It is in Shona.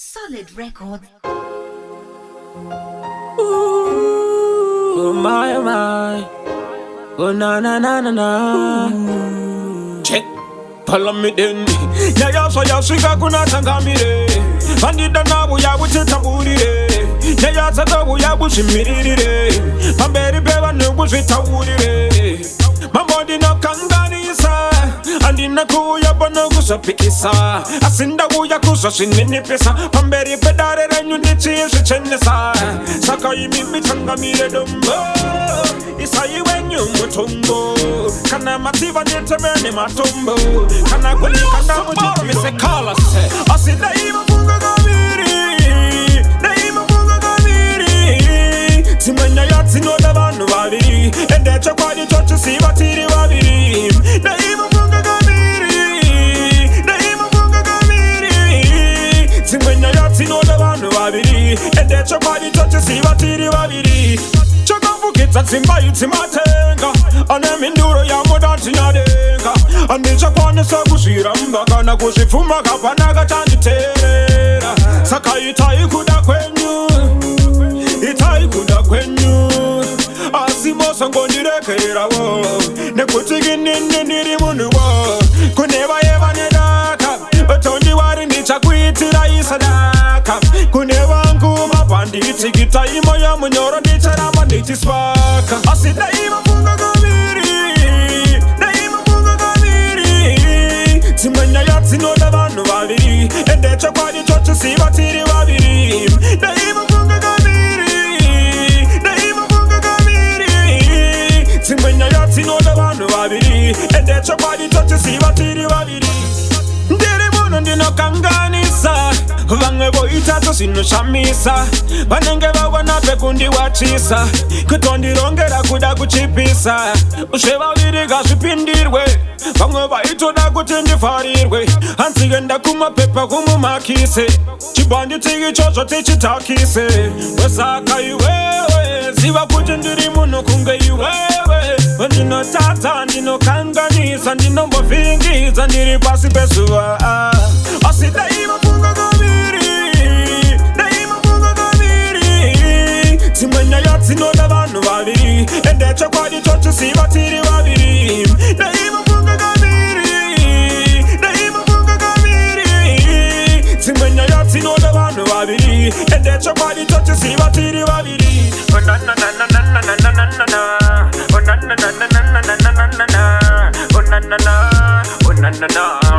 Solid record. Oh my, oh my. Oh na na na na na. Check. Follow me then. Ya swika kuna Changamire. Bandida na buya buchitamburire. Ya sada buya bushimirire. Mamberi beba nubushitawurire. Mamodi no kanganisa. Andina kuya bono gusapikisa. Asinda buya kusa sinini pesa. Mamberi pedare renyu nichi shichenesa. Sakai mimi Changamire Dombo. Isayi wenyu mutombo. Kana mativa nietemene matombo. Kana kuli kana mutombo. Me se Calaz. Asi daima funga gamiri. Daima funga gamiri. Timanya yati no dabanu wabiri. Ende chakwadi chochi si batiri wabiri. Daima funga gamiri. Daima funga gamiri. Timanya yati no dabanu wabiri. Ende chakwadi chochi si batiri wabiri. Chakavukitsa tsimba itsimatenga. Ane minduro ya modanti nadenga. Andisha kwanisa kushiramba kana kushifuma kapanaga chanditerera. Saka itai kuda kwenyu. Itai kuda kwenyu. Asimosa ngondirekera wo. Nekutigi nini niri munu wo. Kuneva eva nedaka. Otondi wari nichakuitira isadaka. Kuneva nkuma panditi kita imo ya munyoro nichara nditi spaka. Asida ima funga gamiri. Daima funga gamiri. Timanya yati no dabanu wabiri. Ende chakwadi chochi si batiri wabiri. Daima funga gamiri. Daima funga gamiri. Timanya yati no dabanu wabiri. Ende chakwadi chochi si batiri wabiri. Ndiri muno ndino kanganisa. Vange boitato sino shamisa. Vanenge vagwana pekundi wachisa. Kutondirongera kuda kuchipisa. Usheva viriga zvipindirwe. Vamwe vaitoda kuti ndifarirwe. Hansigenda kumapepa kumumakise. Chibandi tigi chocho tichitakise. Wesaka iwewe. Ziva kuti ndiri muno kunge iwewe. Ndinotata ndinokanganisa. Ndinombovhingiza ndiri pasi pezuva. Asida ima funga gamiri. Daima funga gamiri. Timanya yati no dabanu wabiri. Ende chakwadi chochi si batiri wabiri. Daima funga gamiri. Daima funga gamiri. Timanya yati no dabanu wabiri. Ende chakwadi chochi si batiri wabiri. Oh na na na na na na na na na. Oh na na na na na na na na na. Oh na na na. Oh na na na.